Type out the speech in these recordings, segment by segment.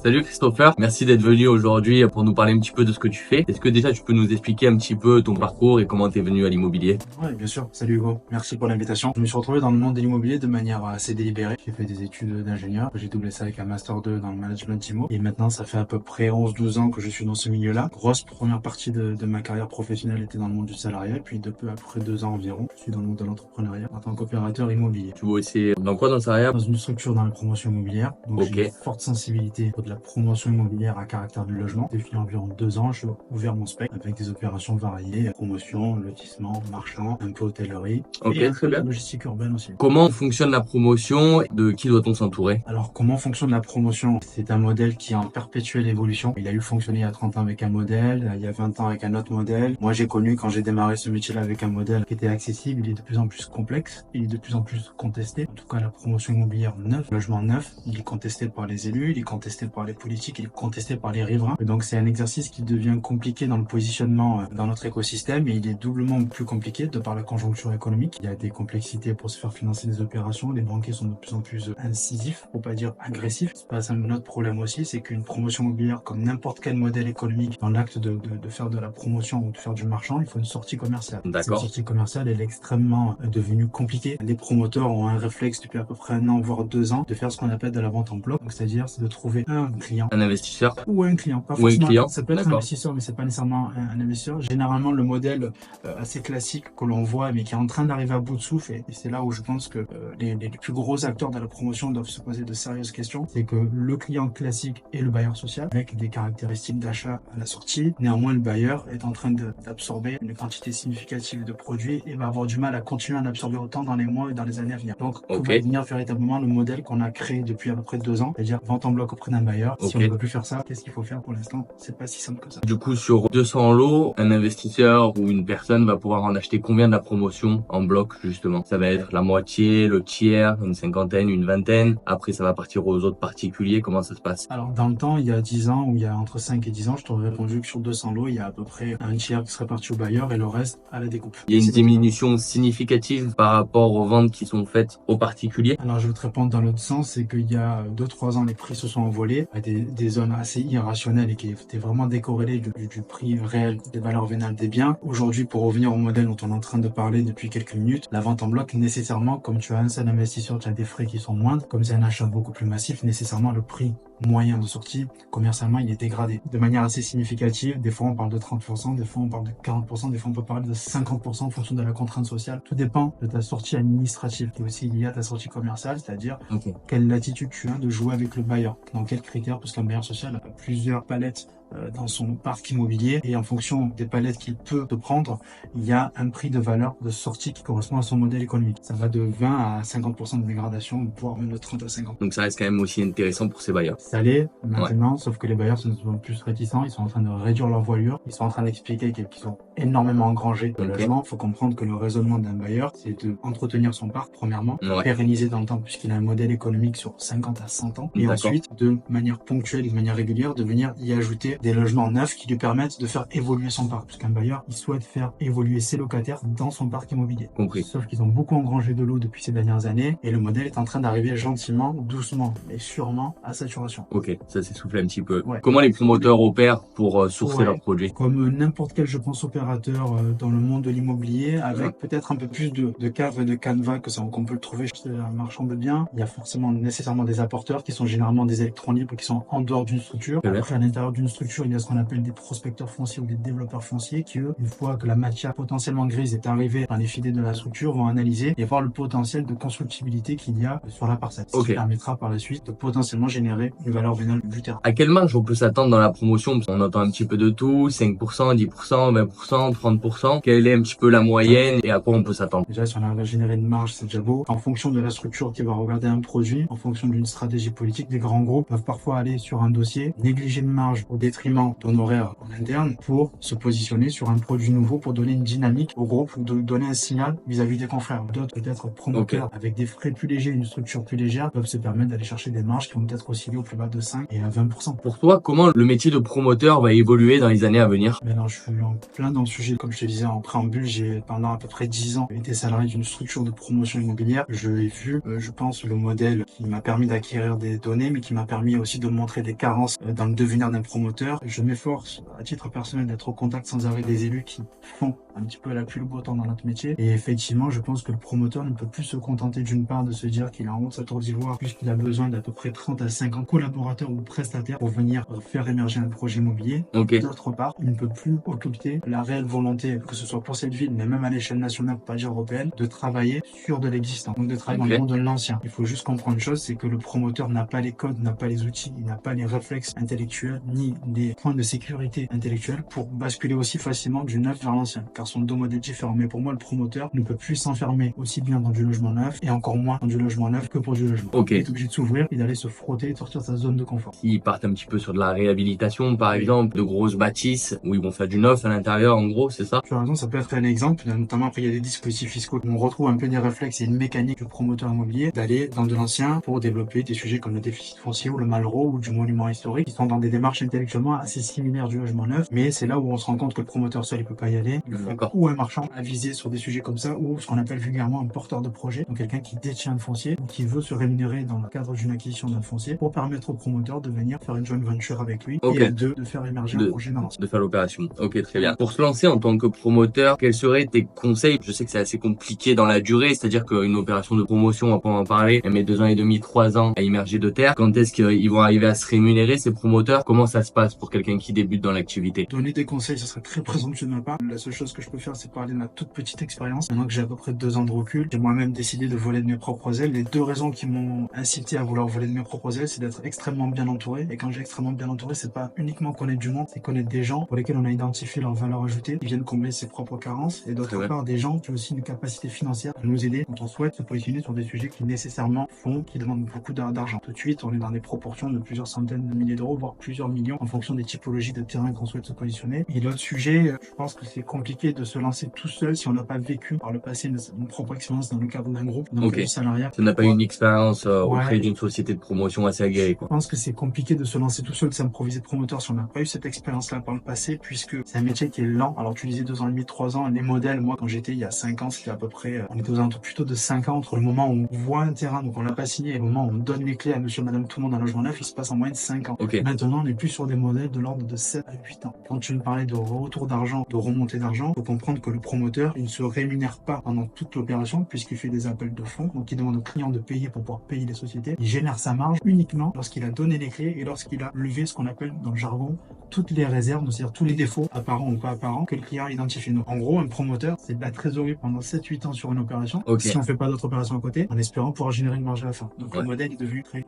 Salut Christopher, merci d'être venu aujourd'hui pour nous parler un petit peu de ce que tu fais. Est-ce que déjà tu peux nous expliquer un petit peu ton parcours et comment tu es venu à l'immobilier? Oui, bien sûr. Salut Hugo. Merci pour l'invitation. Je me suis retrouvé dans le monde de l'immobilier de manière assez délibérée. J'ai fait des études d'ingénieur. J'ai doublé ça avec un master 2 dans le management IMO. Et maintenant, ça fait à peu près 11-12 ans que je suis dans ce milieu-là. Grosse première partie de ma carrière professionnelle était dans le monde du salariat. Puis depuis à peu près 2 ans environ, je suis dans le monde de l'entrepreneuriat en tant qu'opérateur immobilier. Tu vois aussi dans quoi dans ça? Dans une structure dans la promotion immobilière. Donc j'ai Ok. une forte sensibilité pour de la promotion immobilière à caractère de logement. Depuis environ 2 ans, je suis ouvert mon spectre avec des opérations variées, promotion, lotissement, marchand, un peu hôtellerie Ok, et un très peu de bien. logistique urbaine aussi. Comment fonctionne la promotion? De qui doit-on s'entourer? Alors, comment fonctionne la promotion? C'est un modèle qui est en perpétuelle évolution. Il a eu fonctionné il y a 30 ans avec un modèle, il y a 20 ans avec un autre modèle. Moi, j'ai connu quand j'ai démarré ce métier-là avec un modèle qui était accessible. Il est de plus en plus complexe, il est de plus en plus contesté. En tout cas, la promotion immobilière neuve, logement neuf, il est contesté par les élus, il est contesté par les politiques, il est contesté par les riverains. Et donc, c'est un exercice qui devient compliqué dans le positionnement dans notre écosystème et il est doublement plus compliqué de par la conjoncture économique. Il y a des complexités pour se faire financer des opérations. Les banquiers sont de plus en plus incisifs, pour pas dire agressifs. C'est pas un autre problème aussi, c'est qu'une promotion immobilière, comme n'importe quel modèle économique, dans l'acte de faire de la promotion ou de faire du marchand, il faut une sortie commerciale. Cette D'accord. sortie commerciale, elle est extrêmement devenue compliquée. Les promoteurs ont un réflexe depuis à peu près 1 an, voire 2 ans, de faire ce qu'on appelle de la vente en bloc. Donc, c'est-à-dire, c'est de trouver un client Un investisseur ou un client, pas ou un forcément. client? Ça peut être un D'accord. investisseur, mais c'est pas nécessairement un investisseur. Généralement, le modèle assez classique que l'on voit, mais qui est en train d'arriver à bout de souffle, et c'est là où je pense que les plus gros acteurs de la promotion doivent se poser de sérieuses questions, c'est que le client classique est le bailleur social, avec des caractéristiques d'achat à la sortie. Néanmoins, le bailleur est en train d'absorber une quantité significative de produits et va avoir du mal à continuer à en absorber autant dans les mois et dans les années à venir. Donc, que Ok. va devenir véritablement le modèle qu'on a créé depuis à peu près 2 ans, c'est-à-dire vente en bloc auprès d'un bailleur. Si on Ok. ne veut plus faire ça, qu'est-ce qu'il faut faire pour l'instant? C'est pas si simple que ça. Du coup, sur 200 lots, un investisseur ou une personne va pouvoir en acheter combien de la promotion en bloc, justement? Ça va être la moitié, le tiers, une cinquantaine, une vingtaine. Après, ça va partir aux autres particuliers. Comment ça se passe? Alors, dans le temps, il y a 10 ans, ou il y a entre 5 et 10 ans, je t'aurais répondu que sur 200 lots, il y a à peu près un tiers qui serait parti au bailleur et le reste à la découpe. Il y a une diminution significative par rapport aux ventes qui sont faites aux particuliers. Alors, je vais te répondre dans l'autre sens, c'est qu'il y a 2-3 ans, les prix se sont envolés à des zones assez irrationnelles et qui étaient vraiment décorrélées du prix réel des valeurs vénales des biens. Aujourd'hui, pour revenir au modèle dont on est en train de parler depuis quelques minutes, la vente en bloc, nécessairement, comme tu as un seul investisseur, tu as des frais qui sont moindres. Comme c'est un achat beaucoup plus massif, nécessairement, le prix moyen de sortie, commercialement, il est dégradé de manière assez significative. Des fois, on parle de 30%, des fois, on parle de 40%, des fois, on peut parler de 50% en fonction de la contrainte sociale. Tout dépend de ta sortie administrative qui est aussi liée à ta sortie commerciale, c'est-à-dire quelle latitude tu as de jouer avec le bailleur, dans quels critères, parce qu'un bailleur social a plusieurs palettes dans son parc immobilier et en fonction des palettes qu'il peut te prendre, il y a un prix de valeur de sortie qui correspond à son modèle économique. Ça va de 20 à 50% de dégradation, voire même de 30 à 50. Donc ça reste quand même aussi intéressant pour ces bailleurs. Ça l'est maintenant, sauf que les bailleurs sont de plus en plus réticents, ils sont en train de réduire leur voilure, ils sont en train d'expliquer qu'ils ont énormément engrangé de logements. Il faut comprendre que le raisonnement d'un bailleur, c'est de entretenir son parc, premièrement, pérenniser dans le temps puisqu'il a un modèle économique sur 50 à 100 ans, et ensuite, de manière ponctuelle et de manière régulière, de venir y ajouter des logements neufs qui lui permettent de faire évoluer son parc, puisqu'un bailleur, il souhaite faire évoluer ses locataires dans son parc immobilier. Compris. Sauf qu'ils ont beaucoup engrangé de l'eau depuis ces dernières années, et le modèle est en train d'arriver gentiment, doucement, mais sûrement à saturation. Ok, ça s'essouffle un petit peu. Ouais. Comment les promoteurs opèrent pour sourcer leurs produits? Comme n'importe quel, je pense, opérateur dans le monde de l'immobilier, avec peut-être un peu plus de cave et de canevas qu'on peut le trouver chez un marchand de biens. Il y a forcément nécessairement des apporteurs qui sont généralement des électrons libres qui sont en dehors d'une structure. Après, à l'intérieur d'une structure, il y a ce qu'on appelle des prospecteurs fonciers ou des développeurs fonciers qui, eux, une fois que la matière potentiellement grise est arrivée dans les filets de la structure, vont analyser et voir le potentiel de constructibilité qu'il y a sur la parcelle. Ce qui permettra par la suite de potentiellement générer une valeur vénale du terrain. À quelle marge on peut s'attendre dans la promotion? On entend un petit peu de tout, 5%, 10%, 20%, 30%. Quelle est un petit peu la moyenne et à quoi on peut s'attendre? Déjà, si on arrive à générer une marge, c'est déjà beau. En fonction de la structure qui va regarder un produit, en fonction d'une stratégie politique, des grands groupes peuvent parfois aller sur un dossier, négliger une marge au détriment détriment d'honoraires en interne pour se positionner sur un produit nouveau, pour donner une dynamique au groupe, ou de donner un signal vis-à-vis des confrères. D'autres, peut-être promoteurs avec des frais plus légers, une structure plus légère, peuvent se permettre d'aller chercher des marges qui vont peut-être osciller au plus bas de 5 et à 20%. Pour toi, comment le métier de promoteur va évoluer dans les années à venir? Maintenant, je suis en plein dans le sujet. Comme je te disais en préambule, j'ai pendant à peu près 10 ans été salarié d'une structure de promotion immobilière. Je l'ai vu, je pense, le modèle qui m'a permis d'acquérir des données, mais qui m'a permis aussi de montrer des carences dans le devenir d'un promoteur. Je m'efforce, à titre personnel, d'être au contact sans arrêt des élus qui font un petit peu la pluie le beau temps dans notre métier. Et effectivement, je pense que le promoteur ne peut plus se contenter d'une part de se dire qu'il a en haut de sa tour d'ivoire, puisqu'il a besoin d'à peu près 30 à 50 collaborateurs ou prestataires pour venir faire émerger un projet immobilier. Ok. D'autre part, il ne peut plus occulter la réelle volonté, que ce soit pour cette ville, mais même à l'échelle nationale, pour pas dire européenne, de travailler sur de l'existant. Donc de travailler dans le monde de l'ancien. Il faut juste comprendre une chose, c'est que le promoteur n'a pas les codes, n'a pas les outils, il n'a pas les réflexes intellectuels, ni les points de sécurité intellectuelle pour basculer aussi facilement du neuf vers l'ancien, car son dos modèle est différent. Mais pour moi, le promoteur ne peut plus s'enfermer aussi bien dans du logement neuf, et encore moins dans du logement neuf que pour du logement. Ok. Il est obligé de s'ouvrir et d'aller se frotter et de sortir de sa zone de confort. S'ils partent un petit peu sur de la réhabilitation, par exemple, de grosses bâtisses, où ils vont faire du neuf à l'intérieur, en gros, c'est ça? Tu as raison, ça peut être un exemple, notamment après il y a des dispositifs fiscaux. On retrouve un peu des réflexes et une mécanique du promoteur immobilier d'aller dans de l'ancien pour développer des sujets comme le déficit foncier ou le Malraux ou du monument historique, qui sont dans des démarches intellectuellement assez similaires du logement neuf, mais c'est là où on se rend compte que le promoteur seul il peut pas y aller. Il faut ou un marchand avisé sur des sujets comme ça, ou ce qu'on appelle vulgairement un porteur de projet, donc quelqu'un qui détient un foncier ou qui veut se rémunérer dans le cadre d'une acquisition d'un foncier pour permettre au promoteur de venir faire une joint venture avec lui et à deux de faire émerger un projet dans l'ancien. De faire l'opération. Ok, très bien. Pour se lancer en tant que promoteur, quels seraient tes conseils? Je sais que c'est assez compliqué dans la durée, c'est-à-dire qu'une opération de promotion, on va pas en parler, elle met 2 ans et demi, 3 ans à immerger de terre. Quand est-ce qu'ils vont arriver à se rémunérer, ces promoteurs? Comment ça se passe pour quelqu'un qui débute dans l'activité? Donner des conseils, ça serait très présomptueux de ma part. La seule chose que je peux faire, c'est parler de ma toute petite expérience. Maintenant que j'ai à peu près 2 ans de recul, j'ai moi-même décidé de voler de mes propres ailes. Les 2 raisons qui m'ont incité à vouloir voler de mes propres ailes, c'est d'être extrêmement bien entouré. Et quand j'ai extrêmement bien entouré, c'est pas uniquement connaître du monde, c'est connaître des gens pour lesquels on a identifié leur valeur ajoutée, qui viennent combler ses propres carences. Et d'autre part, des gens qui ont aussi une capacité financière à nous aider quand on souhaite se positionner sur des sujets qui nécessairement qui demandent beaucoup d'argent. Tout de suite, on est dans des proportions de plusieurs centaines de milliers d'euros, voire plusieurs millions, en fonction des typologies de terrain qu'on souhaite se positionner. Et l'autre sujet, je pense que c'est compliqué de se lancer tout seul si on n'a pas vécu par le passé une propre expérience dans le cadre d'un groupe, dans le cadre du salariat. Ça n'a pas une expérience auprès d'une société de promotion assez aguerrie, quoi. Je pense que c'est compliqué de se lancer tout seul, de s'improviser promoteur si on n'a pas eu cette expérience-là par le passé, puisque c'est un métier qui est lent. Alors tu disais 2 ans et demi, 3 ans, les modèles, moi quand j'étais il y a 5 ans, c'était à peu près, on était aux alentours plutôt de 5 ans entre le moment où on voit un terrain, donc on l'a pas signé, et le moment où on donne les clés à monsieur, madame, tout le monde dans le logement neuf, il se passe en moyenne 5 ans. Maintenant, on est plus sur des modèles de l'ordre de 7 à 8 ans. Quand tu me parlais de retour d'argent, de remontée d'argent, faut comprendre que le promoteur, il ne se rémunère pas pendant toute l'opération, puisqu'il fait des appels de fonds, donc il demande au client de payer pour pouvoir payer les sociétés. Il génère sa marge uniquement lorsqu'il a donné les clés et lorsqu'il a levé ce qu'on appelle dans le jargon toutes les réserves, c'est-à-dire tous les défauts apparents ou pas apparents que le client identifie. Donc, en gros, un promoteur, c'est de la trésorerie pendant 7-8 ans sur une opération, si on fait pas d'autres opérations à côté, en espérant pouvoir générer une marge à la fin. Donc le modèle est devenu très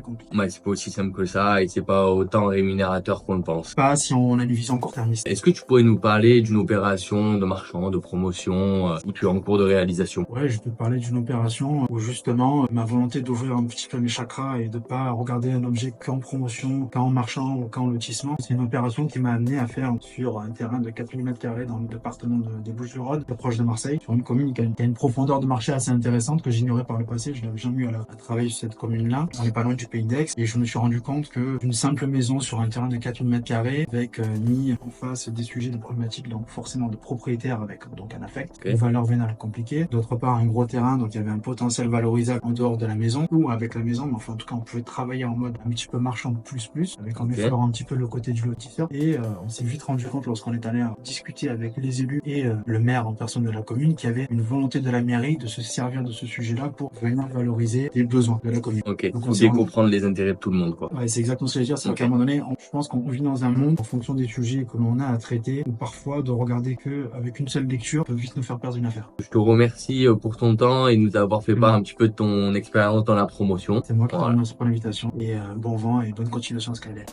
compliqué. C'est pas aussi simple que ça et c'est pas autant rémunérateur qu'on le pense. Pas si on a une vision court-termiste. Est-ce que tu pourrais nous parler d'une opération de marchand, de promotion, où tu es en cours de réalisation? Ouais, je peux parler d'une opération où justement ma volonté d'ouvrir un petit peu mes chakras et de pas regarder un objet qu'en promotion, qu'en marchand ou qu'en lotissement. C'est une opération qui m'a amené à faire sur un terrain de 4000 m² dans le département des Bouches-du-Rhône, proche de Marseille, sur une commune qui a une profondeur de marché assez intéressante que j'ignorais par le passé. Je n'avais jamais eu à travailler sur cette commune-là. On n'est pas loin du Pays d'Aix et je me suis rendu compte que une simple maison sur un terrain de 4000 m² avec mis en face des sujets de problématiques, donc forcément de propriétaires avec donc un affect, une valeur vénale compliquée. D'autre part, un gros terrain, donc il y avait un potentiel valorisable en dehors de la maison ou avec la maison, mais enfin en tout cas on pouvait travailler en mode un petit peu marchand plus, avec en effleurant un petit peu le côté du lotisseur. Et on s'est vite rendu compte lorsqu'on est allé discuter avec les élus et le maire en personne de la commune qu'il y avait une volonté de la mairie de se servir de ce sujet-là pour venir valoriser les besoins de la commune. Donc on sait comprendre les intérêts de tout le monde, quoi. Ouais, c'est exactement ce que je veux dire, c'est qu'à un moment donné, je pense qu'on vit dans un monde en fonction des sujets que l'on a à traiter, ou parfois de regarder que avec une seule lecture peut vite nous faire perdre une affaire. Je te remercie pour ton temps et nous avoir fait part un petit peu de ton expérience dans la promotion. C'est moi qui te remercie pour l'invitation et bon vent et bonne continuation à Skyler.